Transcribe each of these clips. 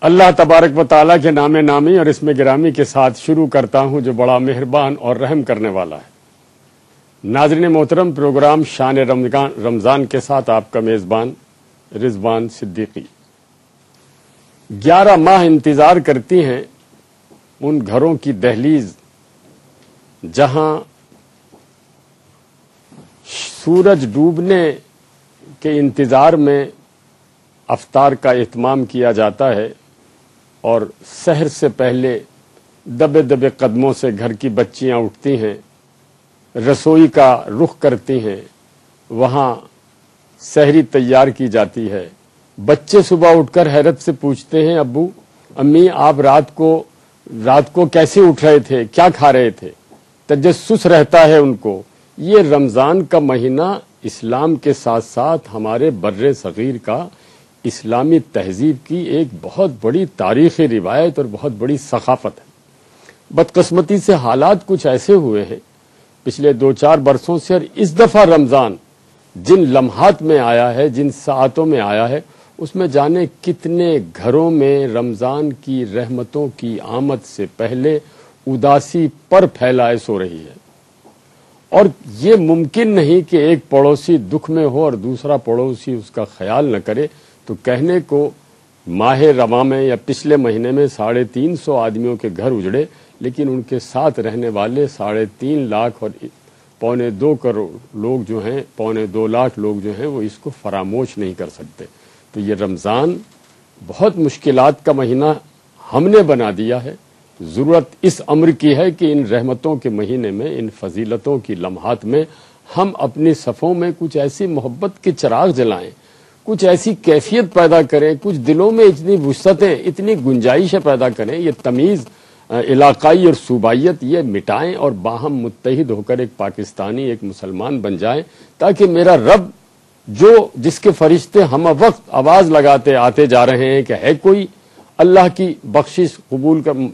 اللہ تبارک و تعالیٰ کے نام نامی اور اسم گرامی کے ساتھ شروع کرتا ہوں جو بڑا مہربان اور رحم کرنے والا ہے۔ ناظرین محترم، پروگرام شان رمضان کے ساتھ آپ کا میزبان رضوان صدیقی۔ 11 ماہ انتظار کرتی ہیں ان گھروں کی دہلیز جہاں سورج ڈوبنے کے انتظار میں افطار کا اہتمام کیا جاتا ہے اور سحر سے پہلے دبے دبے قدموں سے گھر کی بچیاں اٹھتی ہیں، رسوئی کا رخ کرتی ہیں، وہاں سحری تیار کی جاتی ہے۔ بچے صبح اٹھ کر حیرت سے پوچھتے ہیں، ابو امی آپ رات کو کیسے اٹھ رہے تھے، کیا کھا رہے تھے؟ تجسس رہتا ہے ان کو۔ یہ رمضان کا مہینہ اسلام کے ساتھ ساتھ ہمارے بر صغیر کا اسلامی تہذیب کی ایک بہت بڑی تاریخی روایت اور بہت بڑی ثقافت ہے۔ بدقسمتی سے حالات کچھ ایسے ہوئے ہیں پچھلے 2-4 برسوں سے، اور اس دفعہ رمضان جن لمحات میں آیا ہے، جن ساعتوں میں آیا ہے، اس میں جانے کتنے گھروں میں رمضان کی رحمتوں کی آمد سے پہلے اداسی پر پھیلائے سو رہی ہے۔ اور یہ ممکن نہیں کہ ایک پڑوسی دکھ میں ہو اور دوسرا پڑوسی اس کا خیال نہ کرے، تو کہنے کو ماہ رواں میں یا پچھلے مہینے میں 350 آدمیوں کے گھر اجڑے، لیکن ان کے ساتھ رہنے والے 3.5 لاکھ اور 1.25 کروڑ لوگ جو ہیں، 2.25 لاکھ لوگ جو ہیں، وہ اس کو فراموش نہیں کر سکتے۔ تو یہ رمضان بہت مشکلات کا مہینہ ہم نے بنا دیا ہے۔ ضرورت اس امر کی ہے کہ ان رحمتوں کے مہینے میں، ان فضیلتوں کی لمحات میں ہم اپنی صفوں میں کچھ ایسی محبت کے چراغ جلائیں، کچھ ایسی کیفیت پیدا کریں، کچھ دلوں میں اتنی وسعتیں، اتنی گنجائشیں پیدا کریں، یہ تمیز علاقائی اور صوبائیت یہ مٹائیں اور باہم متحد ہو کر ایک پاکستانی، ایک مسلمان بن جائیں، تاکہ میرا رب جس کے فرشتے ہم وقت آواز لگاتے آتے جا رہے ہیں کہ ہے کوئی اللہ کی بخشش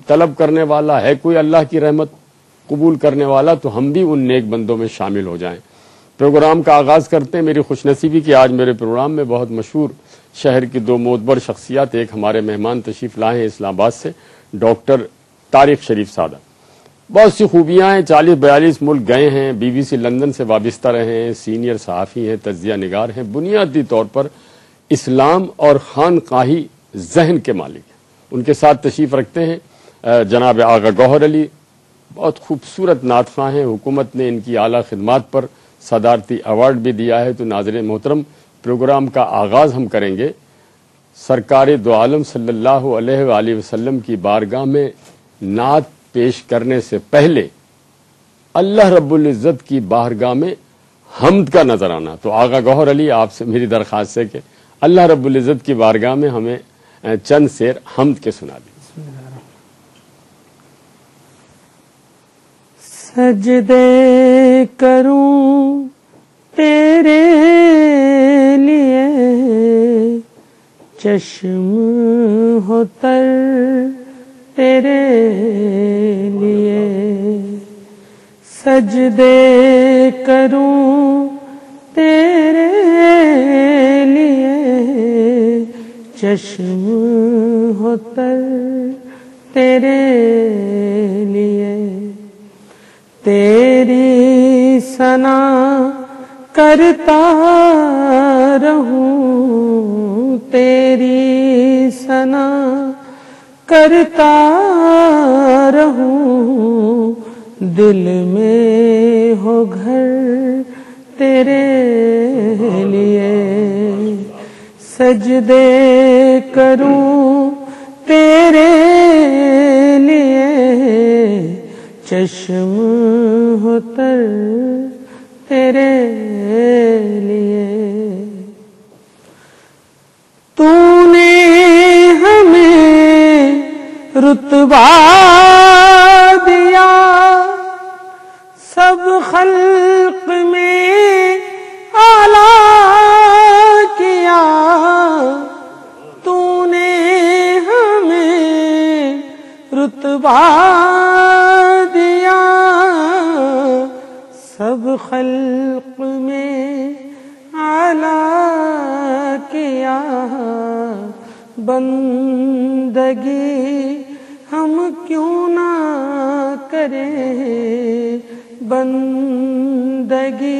طلب کرنے والا، ہے کوئی اللہ کی رحمت قبول کرنے والا، تو ہم بھی ان نیک بندوں میں شامل ہو جائیں۔ پروگرام کا آغاز کرتے ہیں۔ میری خوش نصیبی کہ آج میرے پروگرام میں بہت مشہور شہر کی 2 معتبر شخصیات، ایک ہمارے مہمان تشریف لائے ہیں اسلام آباد سے، ڈاکٹر طارق شریف سادہ۔ بہت سی خوبیاں ہیں، 40-42 ملک گئے ہیں، BBC لندن سے وابستہ رہے ہیں، سینئر صحافی ہیں، تجزیہ نگار ہیں، بنیادی طور پر اسلام اور خانقاہی ذہن کے مالک ہیں۔ ان کے ساتھ تشریف رکھتے ہیں جناب آغا گوہر علی، بہت خوبصورت نعت خواں ہیں، حکومت نے ان کی اعلیٰ خدمات پر صدارتی ایوارڈ بھی دیا ہے۔ تو ناظرین محترم، پروگرام کا آغاز ہم کریں گے سرکار دو عالم صلی اللہ علیہ وآلہ وسلم کی بارگاہ میں نعت پیش کرنے سے پہلے اللہ رب العزت کی بارگاہ میں حمد کا نظرانہ۔ تو آغا گوہر علی، آپ سے میری درخواست ہے کہ اللہ رب العزت کی بارگاہ میں ہمیں چند شعر حمد کے سنا دیں۔ سجدے کروں تیرے لیے، چشم ہو تر تیرے لیے، سجدے کروں تیرے لیے، چشم ہو تر تیرے لیے، تیری ثنا کرتا رہوں، تیری ثنا کرتا رہوں، دل میں ہو گھر تیرے لیے، سجدے کروں تیرے لیے، چشم ہو تر تیرے لیے، تو نے ہمیں رتبہ دیا، سب خلق میں اعلیٰ کیا، تو نے ہمیں رتبہ دیا، سب خلق میں اعلیٰ کیا، بندے کریں بندگی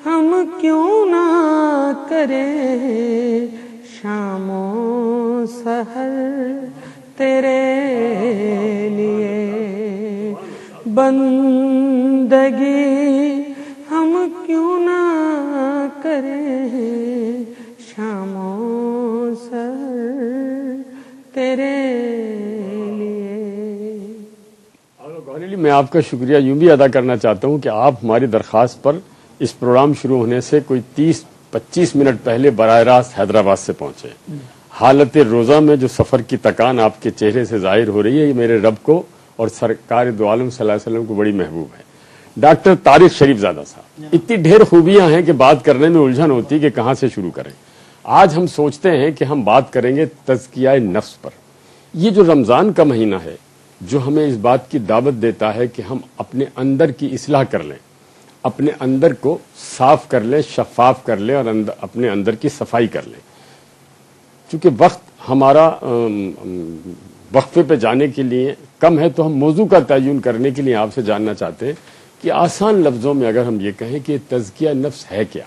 ہم کیوں نہ کریں شام و سحر تیرے لیے بندگی ہم کیوں نہ کریں شام و سحر تیرے لیے۔ گوہر علی، میں آپ کا شکریہ یوں بھی ادا کرنا چاہتا ہوں کہ آپ ہماری درخواست پر اس پروگرام شروع ہونے سے کوئی 30-25 منٹ پہلے براہ راست حیدرآباد سے پہنچے۔ حالت روزہ میں جو سفر کی تکان آپ کے چہرے سے ظاہر ہو رہی ہے، یہ میرے رب کو اور سرکار دو عالم صلی اللہ علیہ وسلم کو بڑی محبوب ہے۔ ڈاکٹر طارق شریف زادہ صاحب، اتنی ڈھیر خوبیاں ہیں کہ بات کرنے میں الجھن ہوتی کہ کہاں سے شروع کریں۔ آج ہم سوچتے ہیں کہ ہم بات کریں گے تزکیہ نفس پر۔ یہ جو رمضان کا مہینہ ہے، جو ہمیں اس بات کی دعوت دیتا ہے کہ ہم اپنے اندر کی اصلاح کر لیں، اپنے اندر کو صاف کر لیں، شفاف کر لیں اور اپنے اندر کی صفائی کر لیں۔ چونکہ وقت ہمارا وقفے پہ جانے کے لیے کم ہے، تو ہم موضوع کا تعین کرنے کے لیے آپ سے جاننا چاہتے ہیں کہ آسان لفظوں میں اگر ہم یہ کہیں کہ تزکیہ نفس ہے کیا،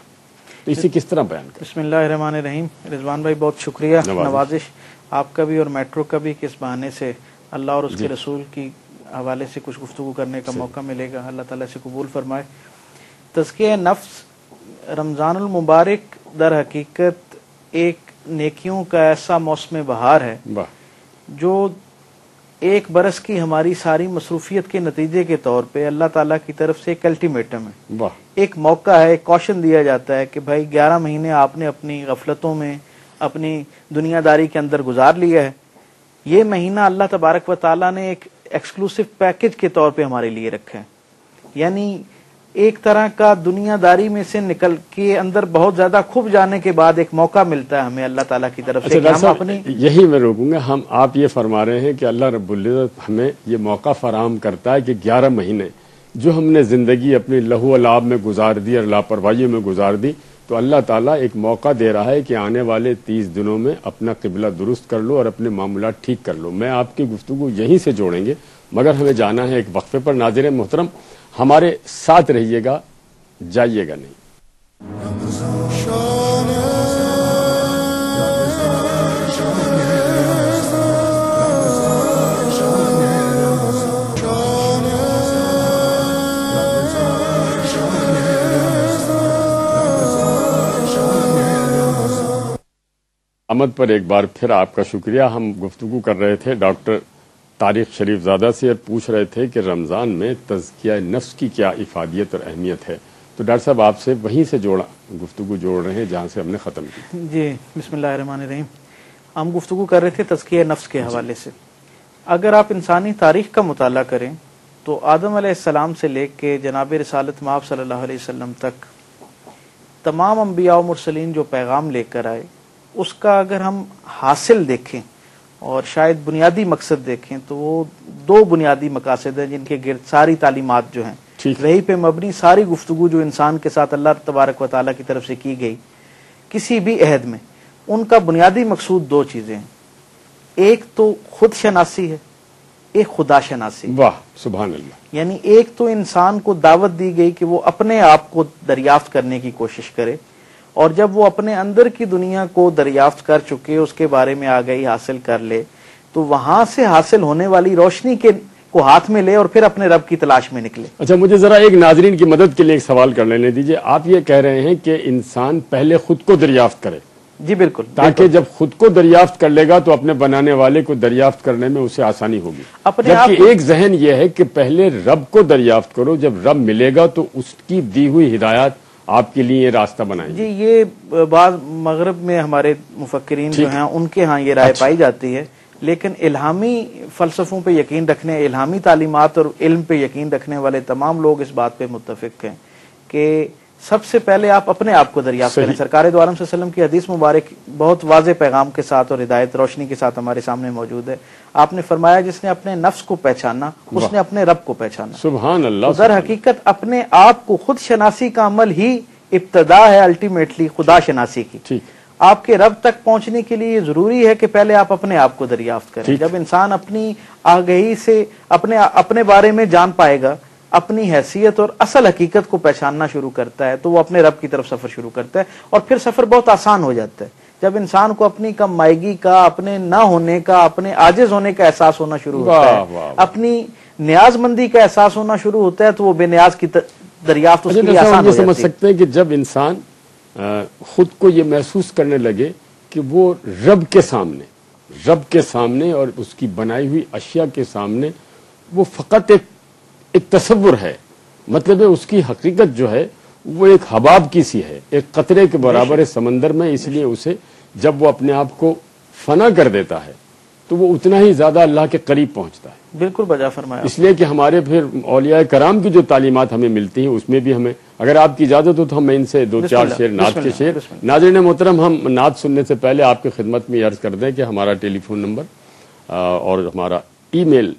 تو اسے کس طرح بیان کریں؟ بسم اللہ الرحمن الرحیم۔ رضوان بھائی بہت شکریہ، نوازش آپ کا بھی اور میٹرو کا بھی کہ اس بہانے سے اللہ اور اس کے رسول کی حوالے سے کچھ گفتگو کرنے کا موقع ملے گا۔ اللہ تعالیٰ سے قبول فرمائے۔ تزکیہ نفس رمضان المبارک در حقیقت ایک نیکیوں کا ایسا موسم بہار ہے جو ایک برس کی ہماری ساری مصروفیت کے نتیجے کے طور پہ اللہ تعالیٰ کی طرف سے ایک الٹیمیٹم ہے، ایک موقع ہے، ایک کوشن دیا جاتا ہے کہ بھائی 11 مہینے آپ نے اپنی غفلتوں میں اپنی دنیا داری کے اندر گزار لیا ہے، یہ مہینہ اللہ تبارک و تعالیٰ نے ایک ایکسکلوسیو پیکج کے طور پہ ہمارے لیے رکھا ہے۔ یعنی ایک طرح کا دنیا داری میں سے نکل کے اندر بہت زیادہ کھب جانے کے بعد ایک موقع ملتا ہے ہمیں اللہ تعالیٰ کی طرف سے کہ ہم اپنی یہی میں روکوں گا، آپ یہ فرما رہے ہیں کہ اللہ رب العزت ہمیں یہ موقع فراہم کرتا ہے کہ 11 مہینے جو ہم نے زندگی اپنی لہو و لعب میں گزار دی اور لاپرواہیوں میں گزار دی، تو اللہ تعالیٰ ایک موقع دے رہا ہے کہ آنے والے 30 دنوں میں اپنا قبلہ درست کر لو اور اپنے معاملات ٹھیک کر لو۔ میں آپ کی گفتگو یہیں سے جوڑیں گے، مگر ہمیں جانا ہے ایک وقفے پر۔ ناظرین محترم، ہمارے ساتھ رہیے گا، جائیے گا نہیں۔ آمد پر ایک بار پھر آپ کا شکریہ۔ ہم گفتگو کر رہے تھے ڈاکٹر طارق شریف زادہ سے اور پوچھ رہے تھے کہ رمضان میں تزکیہ نفس کی کیا افادیت اور اہمیت ہے، تو ڈاکٹر صاحب آپ سے وہیں سے گفتگو جوڑ رہے ہیں جہاں سے ہم نے ختم کی۔ جی بسم اللہ الرحمن الرحیم۔ ہم گفتگو کر رہے تھے تزکیہ نفس کے حوالے سے۔ اگر آپ انسانی تاریخ کا مطالعہ کریں تو آدم علیہ السلام سے لے کے جناب رسالت مآب صلی اللہ علیہ وسلم تک تمام انبیاء و مرسلین جو پیغام لے کر آئے، اس کا اگر ہم حاصل دیکھیں اور شاید بنیادی مقصد دیکھیں تو وہ 2 بنیادی مقاصد ہیں جن کے گرد ساری تعلیمات جو ہیں، وہی پہ مبنی ساری گفتگو جو انسان کے ساتھ اللہ تبارک و تعالیٰ کی طرف سے کی گئی کسی بھی عہد میں، ان کا بنیادی مقصود 2 چیزیں ہیں۔ ایک تو خود شناسی ہے، ایک خدا شناسی۔ واہ سبحان اللہ۔ یعنی ایک تو انسان کو دعوت دی گئی کہ وہ اپنے آپ کو دریافت کرنے کی کوشش کرے، اور جب وہ اپنے اندر کی دنیا کو دریافت کر چکے، اس کے بارے میں آگاہی حاصل کر لے، تو وہاں سے حاصل ہونے والی روشنی کو ہاتھ میں لے اور پھر اپنے رب کی تلاش میں نکلے۔ اچھا، مجھے ذرا ایک ناظرین کی مدد کے لیے ایک سوال کر لینے دیجئے۔ آپ یہ کہہ رہے ہیں کہ انسان پہلے خود کو دریافت کرے؟ جی بالکل، تاکہ جب خود کو دریافت کر لے گا تو اپنے بنانے والے کو دریافت کرنے میں اسے آسانی ہوگی۔ جبکہ ایک ذہن یہ ہے کہ پہلے رب کو دریافت کرو، جب رب ملے گا تو اس کی دی ہوئی ہدایات آپ کے لیے راستہ بنائیں۔ جی یہ بعض مغرب میں ہمارے مفکرین جو ہیں ان کے ہاں یہ رائے پائی جاتی ہے، لیکن الہامی فلسفوں پہ یقین رکھنے، الہامی تعلیمات اور علم پہ یقین رکھنے والے تمام لوگ اس بات پہ متفق ہیں کہ سب سے پہلے آپ اپنے آپ کو دریافت کریں۔ سرکار دو عالم صلی اللہ علیہ وسلم کی حدیث مبارک بہت واضح پیغام کے ساتھ اور ہدایت روشنی کے ساتھ ہمارے سامنے موجود ہے۔ آپ نے فرمایا جس نے اپنے نفس کو پہچانا اس نے اپنے رب کو پہچانا۔ سبحان اللہ۔ در حقیقت اپنے آپ کو خود شناسی کا عمل ہی ابتدا ہے الٹیمیٹلی خدا شناسی کی۔ آپ کے رب تک پہنچنے کے لیے ضروری ہے کہ پہلے آپ اپنے آپ کو دریافت کریں. جب انسان اپنی آگہی سے اپنے بارے میں جان پائے گا، اپنی حیثیت اور اصل حقیقت کو پہچاننا شروع کرتا ہے، تو وہ اپنے رب کی طرف سفر شروع کرتا ہے، اور پھر سفر بہت آسان ہو جاتا ہے. جب انسان کو اپنی کم مائگی کا، اپنے نہ ہونے کا، اپنے عاجز ہونے کا احساس ہونا شروع ہوتا ہے، اپنی نیاز مندی کا احساس ہونا شروع ہوتا ہے، تو وہ بے نیاز کی دریافت اس کے لیے آسان ہو جاتی ہے. سمجھ سکتے ہیں کہ جب انسان خود کو یہ محسوس کرنے لگے کہ وہ رب کے سامنے اور اس کی بنائی ہوئی اشیاء کے سامنے وہ فقط ایک تصور ہے، مطلب ہے اس کی حقیقت جو ہے وہ ایک حباب کی سی ہے، ایک قطرے کے برابر ہے سمندر میں. اس لیے اسے جب وہ اپنے آپ کو فنا کر دیتا ہے تو وہ اتنا ہی زیادہ اللہ کے قریب پہنچتا ہے. بالکل بجا فرمایا. اس لیے کہ ہمارے پھر اولیاء کرام کی جو تعلیمات ہمیں ملتی ہیں اس میں بھی ہمیں، اگر آپ کی اجازت ہو تو ہم ان سے 2-4 شعر نعت کے شعر. ناظرین محترم، ہم نعت سننے سے پہلے آپ کی خدمت میں عرض کر دیں کہ ہمارا ٹیلی فون نمبر اور ہمارا ای میل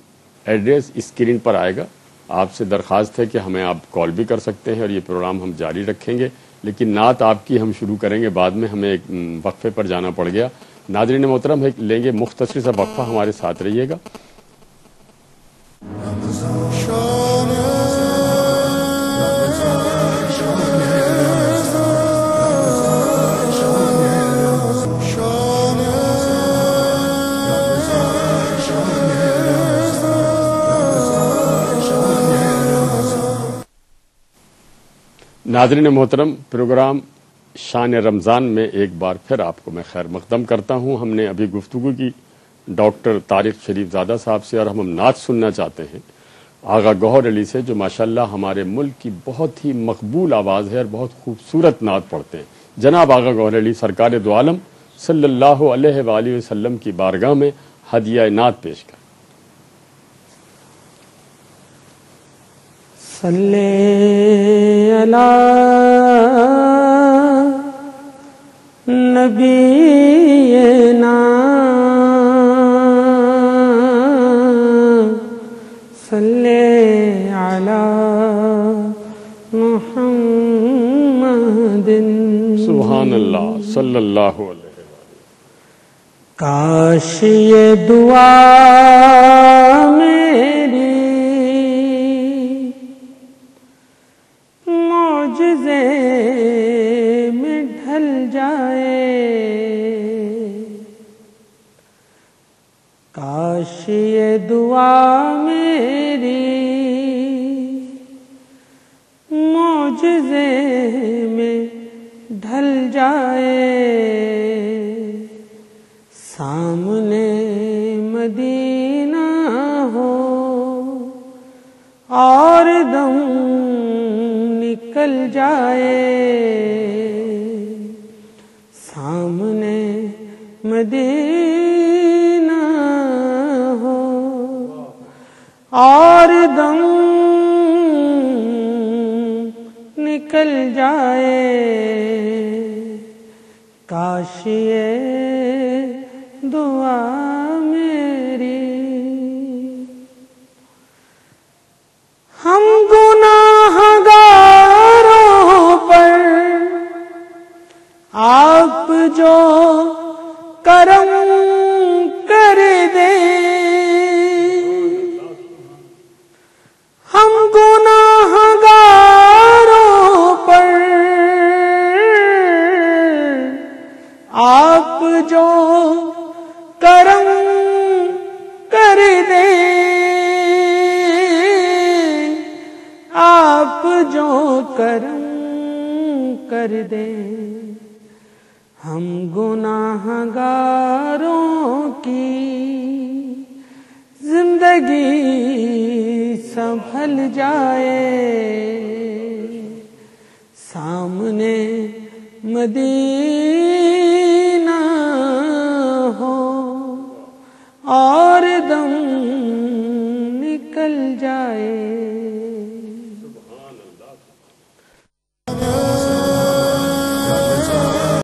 ایڈریس اسکرین پر آئے گا. آپ سے درخواست ہے کہ ہمیں آپ کال بھی کر سکتے ہیں اور یہ پروگرام ہم جاری رکھیں گے، لیکن نعت آپ کی ہم شروع کریں گے بعد میں، ہمیں ایک وقفے پر جانا پڑ گیا. ناظرین محترم لیں گے مختصر سا وقفہ، ہمارے ساتھ رہیے گا. ناظرین محترم، پروگرام شان رمضان میں ایک بار پھر آپ کو میں خیر مقدم کرتا ہوں. ہم نے ابھی گفتگو کی ڈاکٹر طارق شریف زادہ صاحب سے، اور ہم نعت سننا چاہتے ہیں آغا گوہر علی سے، جو ماشاءاللہ ہمارے ملک کی بہت ہی مقبول آواز ہے اور بہت خوبصورت نعت پڑھتے ہیں. جناب آغا گوہر علی سرکار دو عالم صلی اللہ علیہ وآلہ وسلم کی بارگاہ میں ہدیہ نعت پیش کر. صلی علی نبینا صلی علی محمد. سبحان اللہ، صلی اللہ علیہ وآلہ. کاش یہ دعا میری معجزے میں ڈھل جائے، کاش یہ دعا میری معجزے میں ڈھل جائے. سامنے مدینہ ہو اور دم نکل جائے، سامنے مدینہ ہو اور دم نکل جائے. کاش یہ دعا میری. ہم گناہگاروں پر آپ جو کرم کر دیں، ہم گناہگاروں پر آپ جو کرم کر دیں، آپ جو کرم کر دیں. ہم گناہگاروں کی زندگی سنبھل جائے، سامنے مدینہ